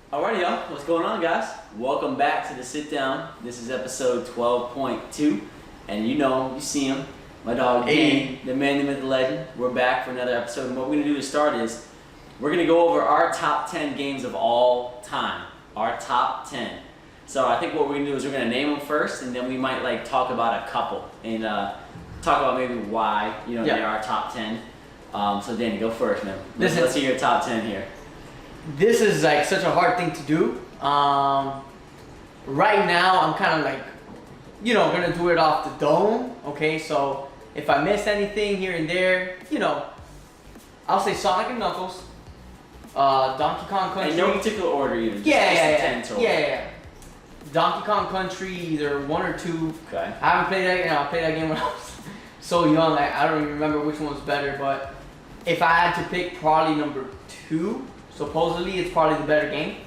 Alrighty, y'all. What's going on, guys? Welcome back to the Sit Down. This is episode 12.2, and you see him, my dog, Dane, the man, the myth, the legend. We're back for another episode, and what we're going to do to start is we're going to go over our top 10 games of all time. Our top 10. So I think what we're going to do is we're going to name them first, and then we might talk about a couple and talk about maybe why they are our top 10. So Danny, go first, man. Let's hear your top 10 here. This is like such a hard thing to do. Right now, I'm kind of gonna do it off the dome. Okay, so if I miss anything here and there, I'll say Sonic and Knuckles, Donkey Kong Country. In no particular order, even. Yeah. Donkey Kong Country, either 1 or 2. Okay. I haven't played that. I played that game when I was so young. Like, I don't even remember which one was better. But if I had to pick, probably number 2. Supposedly, it's probably the better game.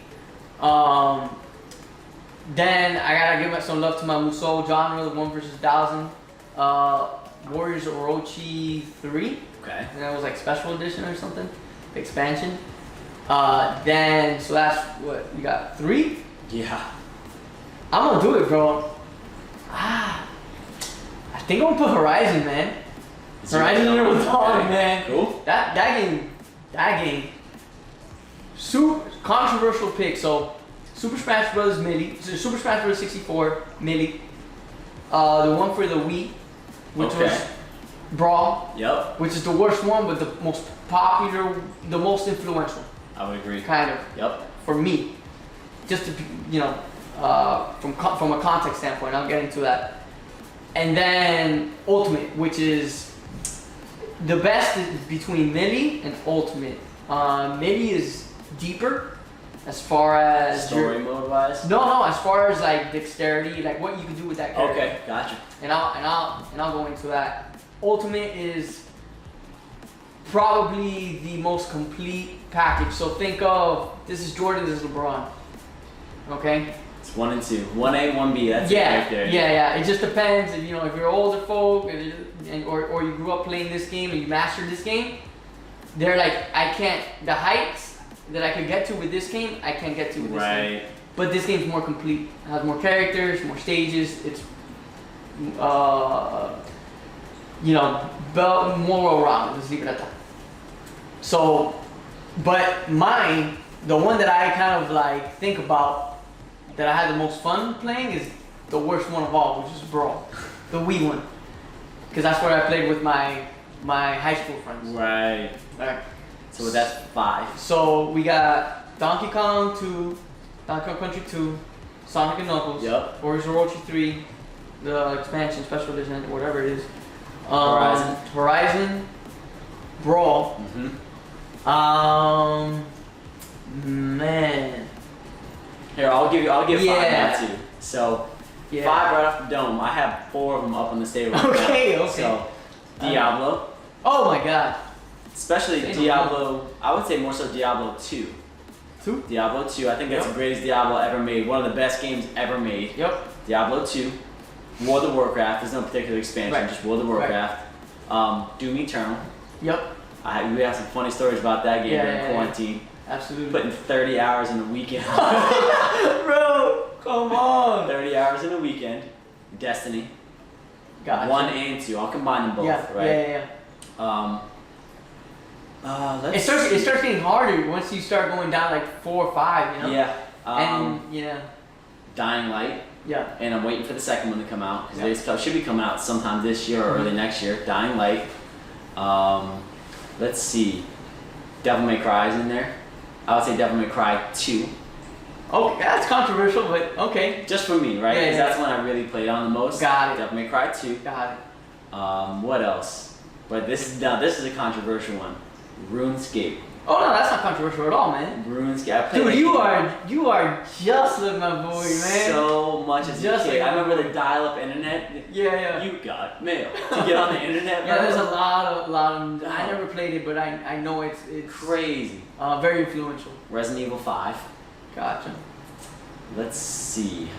Then I gotta give some love to my Musou genre, the 1 vs. 1000. Warriors Orochi 3. Okay. And that was like special edition or something, expansion. Then so that's what you got 3. Yeah. I'm gonna do it, bro. I think I'm gonna put Horizon, man. Horizon Zero Dawn, man. Cool. That game. Super controversial pick. So, Super Smash Bros. Melee, Super Smash Bros. 64 Melee, the one for the Wii, which was Brawl. Yep. Which is the worst one, but the most popular, the most influential. I would agree. Kind of. Yep. For me, just to from a context standpoint, I'll get into that. And then Ultimate, which is the best between Melee and Ultimate. Melee is deeper as far as story mode wise. No, as far as like dexterity, like what you can do with that character. Okay, gotcha. And I'll go into that. Ultimate is probably the most complete package. So think of this is Jordan, this is LeBron. Okay. It's 1 and 2, 1A, 1B. That's it right there. Yeah. It just depends if if you're older folk or you grew up playing this game and you mastered this game. They're like, the heights that I could get to with this game, I can't get to with this game. But this game's more complete. It has more characters, more stages. It's, more well-rounded. Let's leave it at that. So, but mine, the one that I kind of think about, that I had the most fun playing is the worst one of all, which is Brawl. The Wii one. Because that's where I played with my high school friends. Right. So that's 5. So we got Donkey Kong 2, Donkey Kong Country 2, Sonic and Knuckles, Warriors Orochi 3, the expansion, special edition, whatever it is. Horizon, Brawl. Man. Here, I'll give 5 now too. So 5 right off the dome. I have 4 of them up on the table. Okay. So Diablo. Oh my god. Especially Diablo, I would say more so Diablo 2. Diablo 2, I think that's the greatest Diablo ever made. One of the best games ever made. Yep. Diablo 2. World of Warcraft, there's no particular expansion, just World of Warcraft. Doom Eternal. Yep. We have some funny stories about that game during quarantine. Absolutely. Putting 30 hours in a weekend. Bro, come on. 30 hours in a weekend. Destiny. Gotcha. 1 and 2, I'll combine them both, right? It starts getting harder once you start going down 4 or 5, Yeah. Dying Light. Yeah. And I'm waiting for the second one to come out because it should be coming out sometime this year or early next year. Dying Light. Let's see. Devil May Cry is in there. I would say Devil May Cry 2. Okay, that's controversial, but okay. Just for me, right? Because that's one I really played on the most. Got it. Devil May Cry 2. Got it. What else? But this is a controversial one. RuneScape. Oh no, that's not controversial at all, man. RuneScape. Dude, you are just like my boy, man. So much as a kid. I remember the dial-up internet. Yeah. You got mail to get on the internet. Yeah, there's a lot of. I never played it, but I know it's crazy. Very influential. Resident Evil 5. Gotcha. Let's see.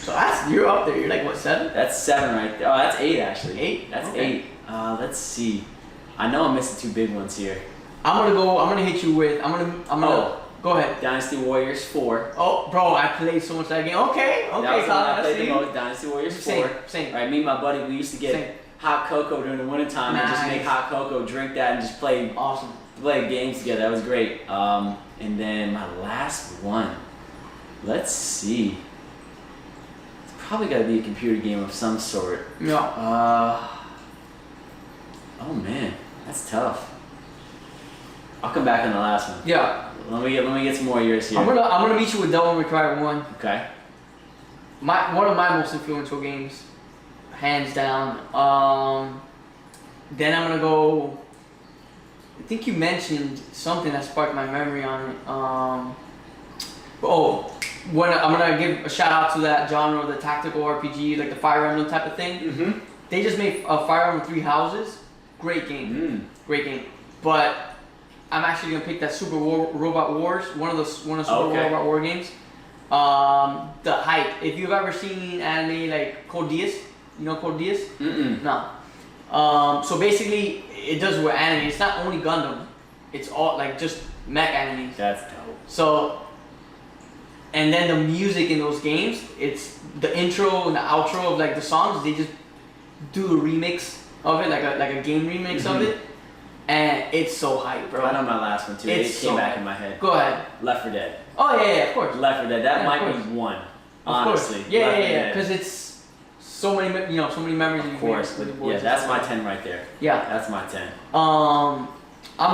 So you're up there. You're like what, 7? That's 7 right there. Oh, that's 8 actually. 8? That's 8. Let's see. I know I'm missing 2 big ones here. I'm gonna hit you with. I'm gonna Go ahead. Dynasty Warriors 4. Oh, bro, I played so much that game. Okay, That was the one I played the see. most. Dynasty Warriors 4. Same. Right, me and my buddy, we used to get Same. hot cocoa during the wintertime and just make hot cocoa, drink that, and just play Awesome. games together. That was great. And then my last one. Let's see. It's probably got to be a computer game of some sort. Yeah. Oh man, that's tough. I'll come back on the last one. Yeah. Let me get some more years here. I'm gonna meet you with Devil May Cry 1. Okay. One of my most influential games, hands down. Then I'm gonna go. I think you mentioned something that sparked my memory on it. I'm gonna give a shout out to that genre, the tactical RPG, like the Fire Emblem type of thing. Mm-hmm. They just made Fire Emblem Three Houses. Great game. Great game. But I'm actually gonna pick that Robot Wars, one of the Super Robot War games. The hype. If you've ever seen anime like Code Geass, you know Code Geass? Mm-mm. No. So basically, it does with anime. It's not only Gundam. It's all like just mech anime. That's dope. So, and then the music in those games, it's the intro and the outro of like the songs. They just do a remix of it, like a game remix of it, and it's so hype, bro. I know my last one too. It came back in my head. Go ahead. Left 4 Dead. Oh yeah, of course. Left 4 Dead. That Yeah, might of be one. Of Honestly. course. Yeah. Because it's so many memories. Of course. with the boys. Yeah, that's my 10 right there. Yeah. That's my 10. I'm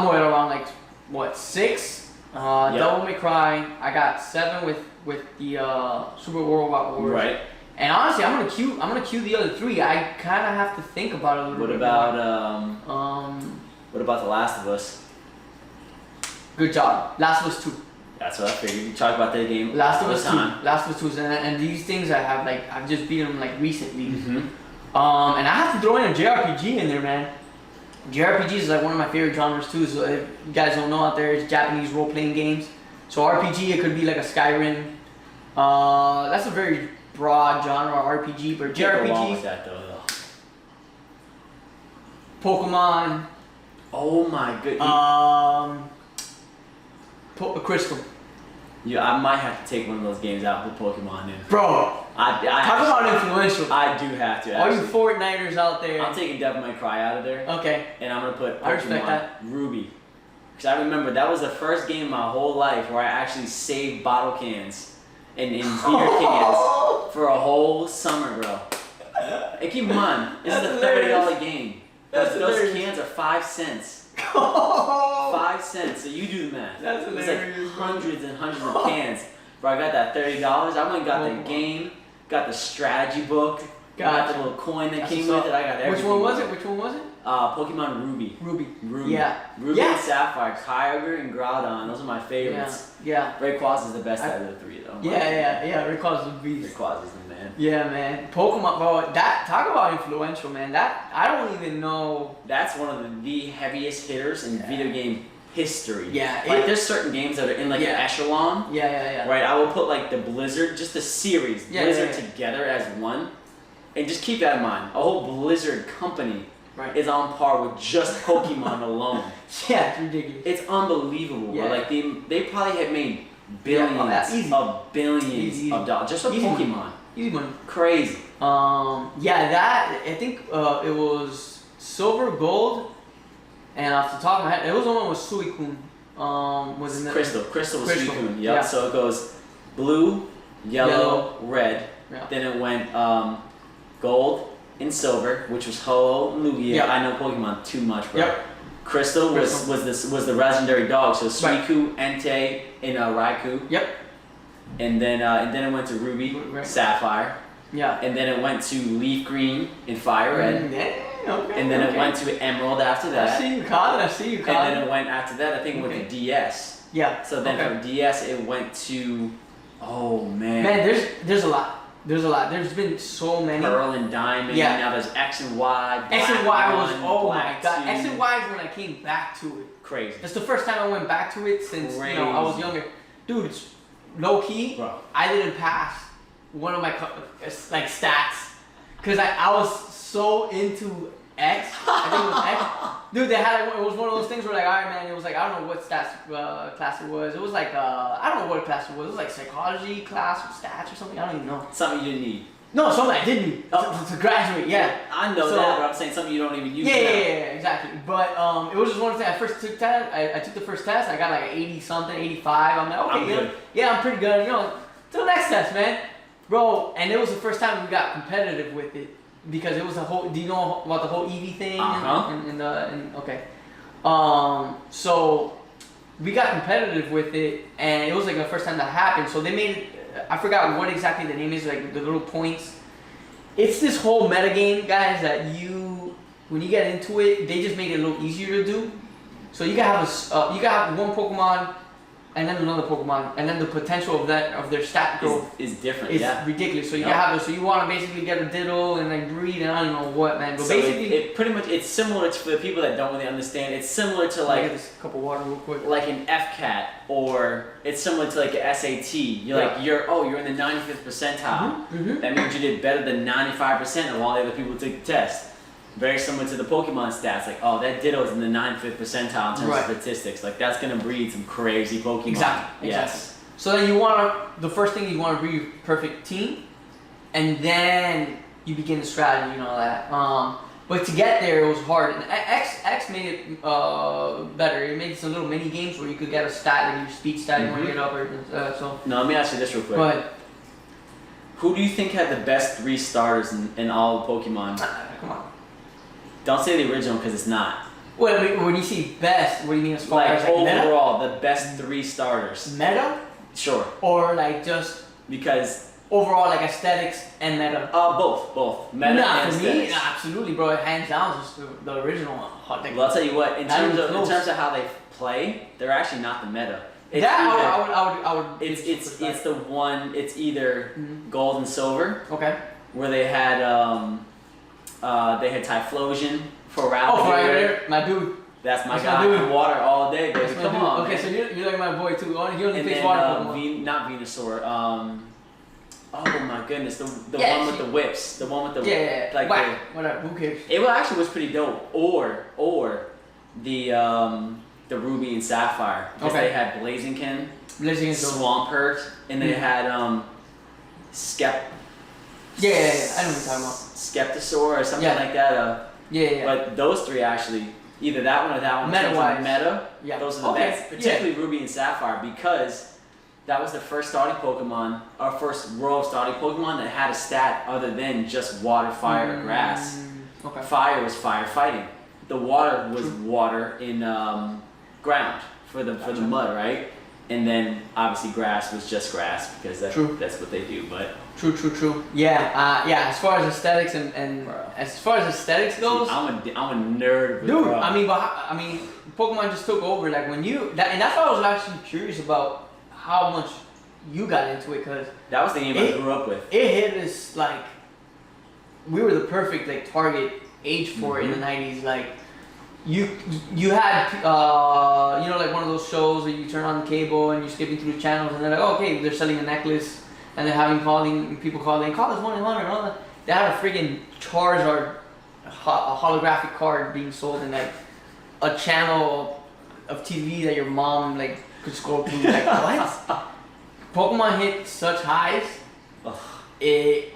right around like what 6. Devil May Cry. I got 7 with the Super Robot Wars. Right. And honestly, I'm gonna queue the other 3. I kind of have to think about it a little bit. What about The Last of Us? Good job. Last of Us 2. That's what I figured. You talk about that game Last all of the Us 2. time. Last of Us 2. And these things I've just beaten them like recently. Mm-hmm. And I have to throw in a JRPG in there, man. JRPG is like one of my favorite genres too. So if you guys don't know out there, it's Japanese role-playing games. So RPG, it could be like a Skyrim. That's a very broad genre, RPG, but Can't go wrong JRPG, with that though. Pokemon, Oh my goodness. Crystal. Yeah, I might have to take one of those games out and put Pokemon in. Bro, I talk about influential. I do have to. All you Actually. Fortniters out there. I'm taking Devil May Cry out of there, Okay. and I'm gonna put I respect Pokemon that. Ruby. Because I remember that was the first game in my whole life where I actually saved bottle cans and beer cans for a whole summer, bro. And keep in mind, this is a $30 game. Those cans are 5 cents. 5 cents. So you do the math. That's It's hilarious. like hundreds and hundreds of cans. Bro, I got that $30. I went and got the game, got the strategy book, got the little coin that came with it. I got everything. Which one was it? Pokemon Ruby. Ruby. Yeah. Ruby Yeah. and Sapphire, Kyogre and Groudon. Those are my favorites. Yeah. Rayquaza is the best out of the 3 though. Yeah. Rayquaza's a beast. Rayquaza's the man. Yeah, man. Pokemon, bro. That talk about influential, man. That I don't even know. That's one of the heaviest hitters in video game history. Yeah, Like there's certain games that are in like an echelon. Yeah. Right, I will put like the Blizzard, just the series, Blizzard together as one, and just keep that in mind. A whole Blizzard company is on par with just Pokemon alone. Yeah, it's ridiculous. It's unbelievable. Yeah. Like they probably have made billions of billions of dollars just with Pokemon. Easy money. Crazy. That I think it was silver, gold, and off the top of my head, it was the one with Suicune. Was in the Crystal was Crystal. Suicune. Yep. Yeah. So it goes blue, yellow, red. Yeah. Then it went gold and silver, which was Ho-Oh and Lugia. Yep. I know Pokemon too much, bro. Yep. Crystal was the legendary dog. So Suicune, Entei, and Raikou. Yep. And then it went to Ruby, Sapphire. Yeah. And then it went to Leaf Green and Fire Red. Okay. And then it went to Emerald after that. I see you, Colin. And then it went after that. I think it went to DS. Yeah. So then from DS it went to, oh man. Man, there's a lot. There's been so many. Pearl and Diamond. Yeah. Now there's X and Y. X and Y was Black my god. 2. X and Y is when I came back to it. Crazy. That's the first time I went back to it since I was younger. Dude, it's low key. Bro. I didn't pass one of my like stats because I was so into X. I think it was X. Dude, they had it was one of those things where like, all right, man, it was like I don't know what stats class it was. It was like I don't know what class it was. It was like psychology class or stats or something. I don't even know. Something you didn't need. No, something I did need to graduate. Yeah. I know that, but I'm saying something you don't even use. Yeah, exactly. But it was just one thing. I first took test. I took the first test. I got like 80 something, 85. I'm like, okay, I'm good. Yeah, I'm pretty good. You know, to the next test, man, bro. And it was the first time we got competitive with it because it was a whole. Do you know about the whole EV thing? Okay. So we got competitive with it, and it was like the first time that happened. So they made it. I forgot what exactly the name is, like the little points. It's this whole metagame, guys, that when you get into it, they just made it a little easier to do. So you can have one Pokemon and then another Pokemon, and then the potential of their stat growth is different. It's ridiculous. So you have so you want to basically get a Diddle and like breed and I don't know what, man. But so basically, it pretty much it's similar to for the people that don't really understand. It's similar to like this cup of water real quick. Like an FCAT, or it's similar to like an SAT. You're you're in the 95th percentile. That means you did better than 95% of all the other people who took the test. Very similar to the Pokemon stats, like, oh, that Ditto's in the 95th percentile in terms of statistics. Like, that's gonna breed some crazy Pokemon. Exactly. Yes. So then the first thing you want to breed perfect team, and then you begin the strategy and all that. But to get there, it was hard. And X made it better. It made some little mini games where you could get a stat, like your speed stat, you want to get up, or so. No, let me ask you this real quick. Go ahead. Who do you think had the best 3 starters in all of Pokemon? Come on. Don't say the original because it's not. Well, when you see best, what do you mean as far as like overall, meta? the best 3 starters? Meta? Sure. Or like just because overall like aesthetics and meta? Both. Meta and for aesthetics. me, absolutely, bro. Hands down, just the original one. Well, I'll tell you what. In terms of how they play, they're actually not the meta. It's I would. It's the one. It's either gold and silver. Okay. Where they had Typhlosion for round. Oh, right, my dude. That's my guy. My dude. Water all day, baby. Come on. Okay, so you're like my boy too. He only and plays then, water Pokemon. not Venusaur. Oh my goodness, the one with the whips, the one with the like whatever. Who cares? It actually was pretty dope. Or the Ruby and Sapphire. Because they had Blaziken, Swampert, and they had Yeah, I know what you're talking about. Skeptosaur or something like that. But those 3 actually, either that one or that one. Meta. Those are the best. Particularly Ruby and Sapphire, because that was the first starting Pokemon, our first world starting Pokemon that had a stat other than just water, fire, or grass. Okay. Fire was firefighting. The water was water in ground for the mud, right? And then obviously grass was just grass because that's what they do. But true. Yeah. As far as aesthetics and as far as aesthetics goes, I'm a nerd. Dude, bro. I mean, Pokemon just took over. Like when and that's why I was actually curious about how much you got into it, because that was the game I grew up with. It hit us like we were the perfect like target age for it in the 90s. Like you had like one of those shows that you turn on the cable and you're skipping through the channels and they're like, oh, okay, they're selling a necklace and they're having people calling call us 1-800 and all that. They had a friggin' Charizard, a holographic card being sold in like a channel of TV that your mom like could scroll through. Like what? Pokemon hit such highs. Ugh. It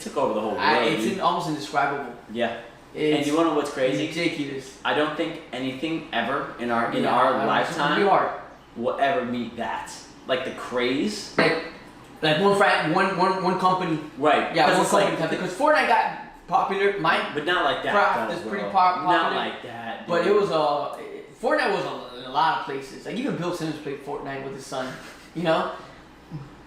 took over the whole world. It's almost indescribable. Yeah. And you wanna know what's crazy? Ridiculous. I don't think anything ever in our lifetime will ever meet that. Like the craze. Like one company. Right. Yeah, one company. Because Fortnite got popular. But not like that. Craft is pretty popular. Not like that. Dude. But it was Fortnite was in a lot of places. Like even Bill Simmons played Fortnite with his son. You know.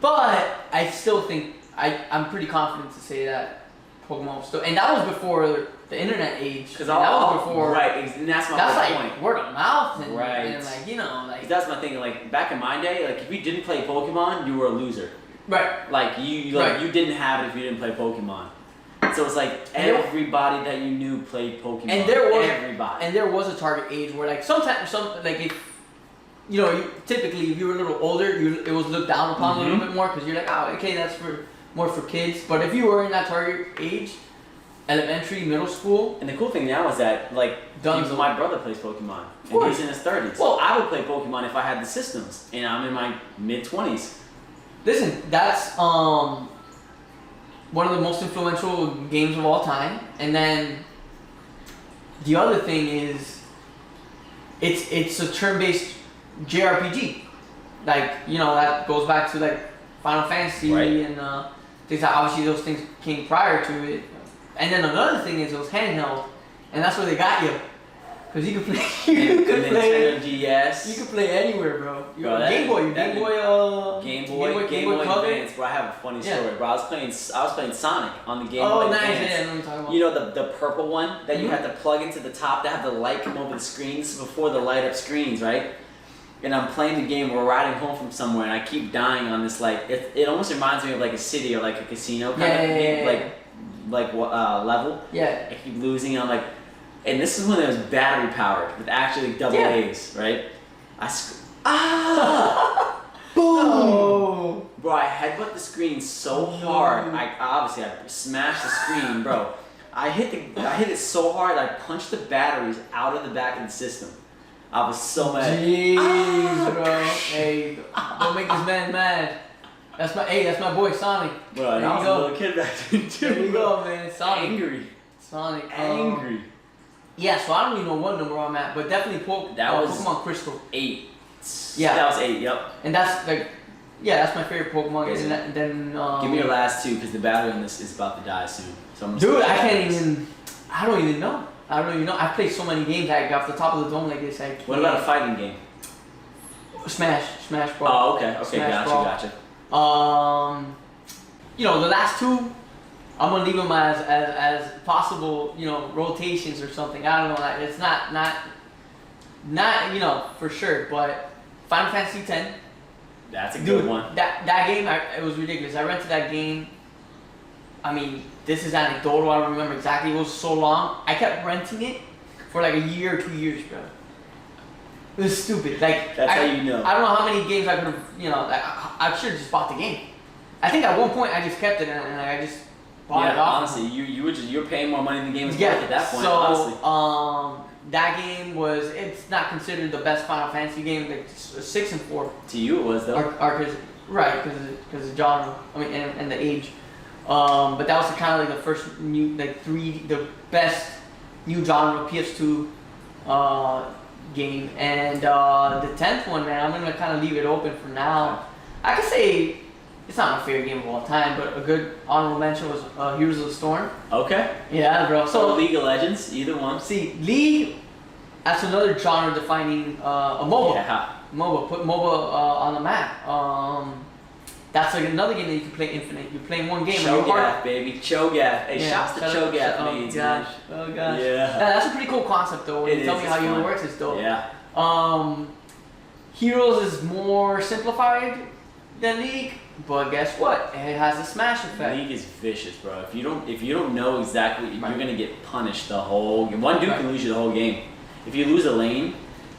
But I still think I'm pretty confident to say that Pokemon was still, and that was before the internet age. Because that was before. Right, and that's my point. Like word of mouth and, right. and like that's my thing. Like back in my day, like if you didn't play Pokemon, you were a loser. Right. Like you didn't have it if you didn't play Pokemon. So it's like everybody that you knew played Pokemon. And there was a target age where like sometimes if typically if you were a little older, it was looked down upon a little bit more because you're like, oh, okay, that's more for kids. But if you were in that target age, elementary, middle school. And the cool thing now is that, like, Dunzo. my brother plays Pokemon, and course. he's in his 30s. Well, I would play Pokemon if I had the systems, and I'm in my mid-20s. Listen, that's one of the most influential games of all time. And then the other thing is, it's a turn-based JRPG. Like, you know, that goes back to like Final Fantasy and things like, obviously those things came prior to it. And then another thing is it was handheld, and that's where they got you. Cause you could play, you could play, GS. you could play anywhere, bro. Game Boy Color. Advance. Bro, I have a funny story, bro. I was playing Sonic on the Game Boy Oh, nice! Advance. Yeah, I know what you're talking about. You know the purple one that you had to plug into the top to have the light come over the screen. This is before the light up screens, right? And I'm playing the game. We're riding home from somewhere, and I keep dying on this. Like it almost reminds me of like a city or like a casino kind of game, like level. Yeah. I keep losing. And I'm like. And this is when it was battery powered with actually double A's, right? Boom! Oh. Bro, I headbutt the screen so hard. I smashed the screen, bro. I hit it so hard I punched the batteries out of the back of the system. I was so mad. Jeez, bro. Hey, don't make this man mad. That's my boy Sonic. Bro, I was a little kid back then too. There you go, man. Sonic. Angry. Angry. Yeah, so I don't even know what number I'm at, but definitely Pokemon Crystal. 8. Yeah. That was 8, yep. And that's like, that's my favorite Pokemon game. And then give me your last 2, because the battery on this is about to die soon. So I'm dude, I don't even know. I played so many games like off the top of the dome like this. What about a fighting game? Smash Bros. Oh, okay, gotcha. You know, the last 2, I'm gonna leave them as possible, you know, rotations or something. I don't know. It's not you know, for sure. But Final Fantasy X. That's a good one. That game, it was ridiculous. I rented that game. I mean, this is anecdotal. I don't remember exactly. It was so long. I kept renting it for like a year or 2 years, bro. It was stupid. Like that's how you know. I don't know how many games I could have. You know, I should have just bought the game. I think at one point I just kept it and I just. Honestly, you were paying more money than the game was worth at that point. So, honestly, that game it's not considered the best Final Fantasy game. Like 6 and 4. To you, it was though. Because of genre. I mean, and the age. But that was kind of like the first new the best new genre PS2 game. And the 10th one, man, I'm gonna kind of leave it open for now. I could say. It's not my favorite game of all time, but a good honorable mention was Heroes of the Storm. Okay. Yeah, bro. So League of Legends, either one. See, League, that's another genre-defining a MOBA. Yeah. MOBA, put MOBA on the map. That's like another game that you can play infinite. You're playing one game. Cho'Gath, baby. Cho'Gath. Hey, shouts to Cho'Gath mains, man. Oh gosh. Yeah. That's a pretty cool concept, though. When you tell me how it works, it's dope. Yeah. Heroes is more simplified than League. But guess what? It has a smash effect. League is vicious, bro. If you don't know exactly, you're gonna get punished the whole game. One dude can lose you the whole game. If you lose a lane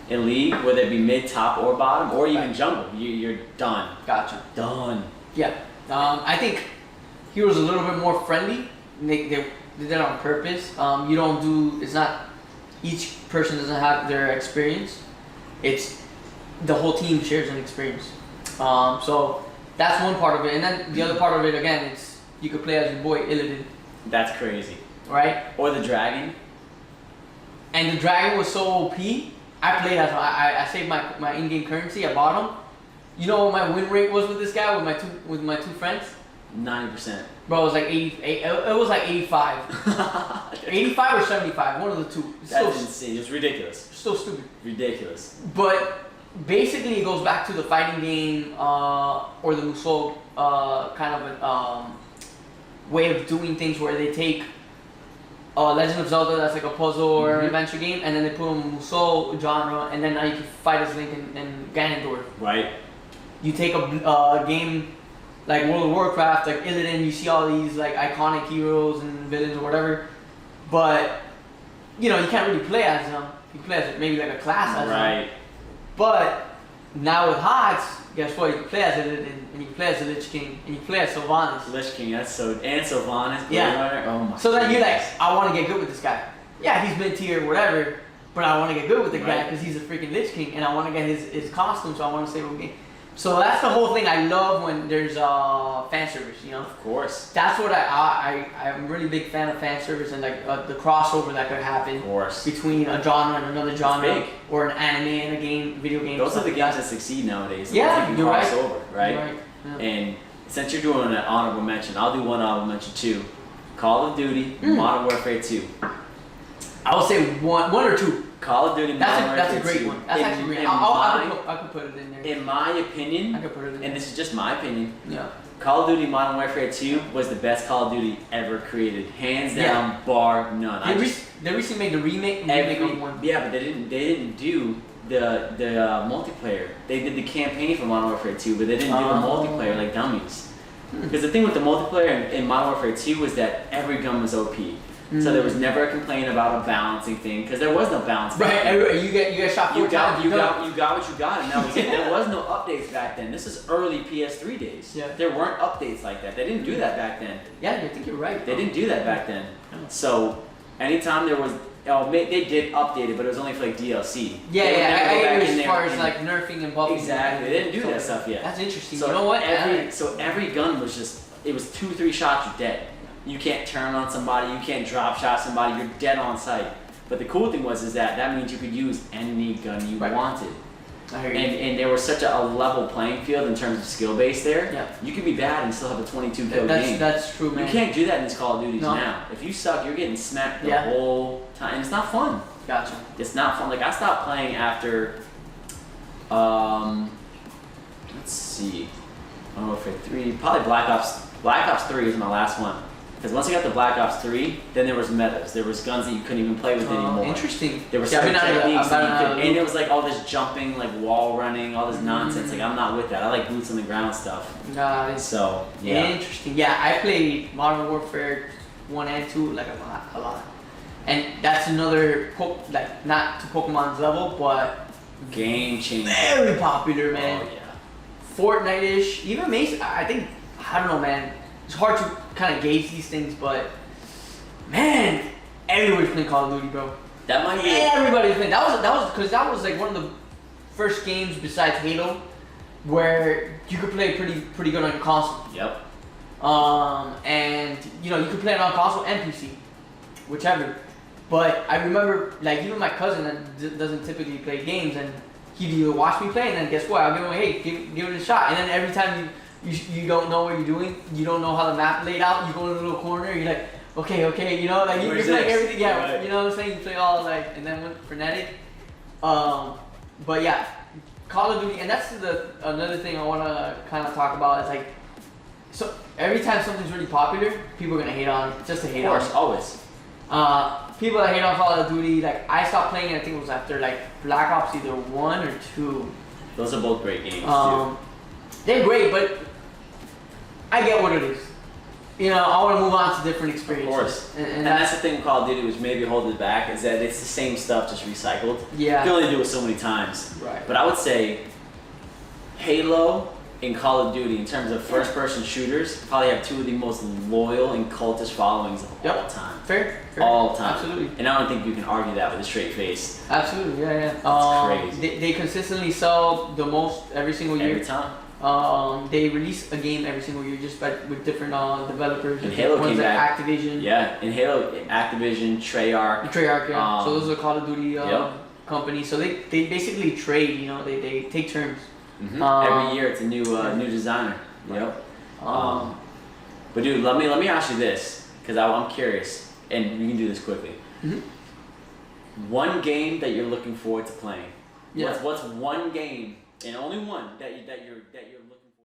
in League, whether it be mid, top, or bottom, or even jungle, you're done. Gotcha. Done. Yeah. I think Heroes a little bit more friendly. They did that on purpose. You don't do. It's not. Each person doesn't have their experience. It's the whole team shares an experience. So. That's one part of it, and then the other part of it again, it's you could play as your boy Illidan. That's crazy. Right? Or the dragon. And the dragon was so OP. I played as I saved my in-game currency. I bought him. You know what my win rate was with this guy with my two friends? 90%. Bro, it was like 88. It was like 85. 85 or 75, one of the two. That's insane. It's ridiculous. Still stupid. Ridiculous. But. Basically, it goes back to the fighting game or the Musou kind of a way of doing things where they take Legend of Zelda, that's like a puzzle or an adventure game, and then they put a Musou genre, and then now you can fight as Link and Ganondorf. Right. You take a game like World of Warcraft, like Illidan, you see all these like iconic heroes and villains or whatever, but you know you can't really play as them. You play as maybe like a class as them. Right. But Now with HOTS, guess what? You can play as a and you can play as a Lich King, and you can play as Sylvanas. Lich King, that's so, and Sylvanas, Blade Yeah. Runner, oh my So then you're like, goodness. I want to get good with this guy. Yeah, he's mid-tier, whatever, but I want to get good with the guy Right. because he's a freaking Lich King, and I want to get his costume, so I want to save him game. So that's the whole thing. I love when there's fan service, you know. Of course. That's what I'm a really big fan of fan service and like the crossover that could happen Of course. between a genre and another genre, big. or an anime and a game, video game. Those are stuff the like games that. that succeed nowadays. Yeah, They can you're cross right. over, right? You're right. Yeah. And since you're doing an honorable mention, I'll do one honorable mention too. Call of Duty, Modern Warfare 2. I would say one or two. Call of Duty, Modern That's a Warfare great 2. one. That's actually great. In I could put it in there. in my opinion, I could put it in there. and this is just my opinion, Yeah. Call of Duty Modern Warfare 2 was the best Call of Duty ever created, hands down, Yeah. bar none. They recently made the remake of one. Yeah, but they didn't do the multiplayer. They did the campaign for Modern Warfare 2, but they didn't do the multiplayer like dummies. Because the thing with the multiplayer in Modern Warfare 2 was that every gun was OP. So there was never a complaint about a balancing thing, because there was no balance. Right, you get shot four times. You got what you got, and that was it. There was no updates back then. This is early PS3 days. Yeah. There weren't updates like that. They didn't do that back then. Yeah, I think you're right. They didn't do that back then. So anytime there was, they did update it, but it was only for like DLC. Yeah, They would never go I back agree in as there far as and- like nerfing and buffing. Exactly, they didn't do that stuff yet. That's interesting. So you know what? every gun was just, it was 2-3 shots, you're dead. You can't turn on somebody, you can't drop shot somebody, you're dead on sight. But the cool thing was that means you could use any gun you wanted. I hear you. And there was such a level playing field in terms of skill base there. Yeah. You could be bad and still have a 22 kill game. That's true, man. You can't do that in these Call of Duties No. now. If you suck, you're getting smacked the Yeah. whole time. And it's not fun. Gotcha. It's not fun. Like, I stopped playing after, let's see, Modern Warfare 3, probably Black Ops 3 is my last one. Because once I got to Black Ops 3, then there was metas. There was guns that you couldn't even play with anymore. Interesting. There were certain techniques that you could, and it was like all this jumping, like wall running, all this nonsense. Like, I'm not with that. I like boots on the ground stuff. Nice. So, yeah. Interesting. Yeah, I played Modern Warfare 1 and 2 like a lot. And that's another, like, not to Pokemon's level, but Game changer. very popular, man. Oh, yeah. Fortnite-ish, even Mason, I think, I don't know, man. It's hard to kind of gauge these things, but man, everybody's playing Call of Duty, bro. That might be. Everybody's playing. That was like one of the first games besides Halo where you could play pretty good on your console. Yep. And you know you could play it on console and PC, whichever. But I remember, like, even my cousin that doesn't typically play games, and he'd either watch me play, and then guess what? I'll give him, hey, give it a shot. And then every time you don't know what you're doing, you don't know how the map laid out, you go in a little corner, you're like, okay, you know, like you're playing everything, yeah, right. You know what I'm saying? You play all, like, and then went frenetic. But yeah, Call of Duty, and that's another thing I want to kind of talk about is like, so every time something's really popular, people are gonna hate on it, just to hate on it. Of course, always. People that hate on Call of Duty, like, I stopped playing it, I think it was after like Black Ops either 1 or 2. Those are both great games too. They're great, but I get what it is. You know, I want to move on to different experiences. Of course. And that's the thing with Call of Duty, which maybe holds it back, is that it's the same stuff just recycled. Yeah. You can only do it so many times. Right. But I would say Halo and Call of Duty, in terms of first-person shooters, probably have two of the most loyal and cultish followings of all time. Fair. All time. Absolutely. And I don't think you can argue that with a straight face. Absolutely, yeah. That's crazy. They consistently sell the most every single year. Every time. They release a game every single year, just with different developers. And Halo ones came like back. Activision. Yeah, in Halo, Activision, Treyarch. Treyarch, yeah. So those are Call of Duty Yep. companies. So they basically trade. You know, they take turns. Mm-hmm. Every year it's a new designer. Yep. But dude, let me ask you this, because I'm curious, and we can do this quickly. Mm-hmm. One game that you're looking forward to playing. Yeah. What's one game, and only one that you're looking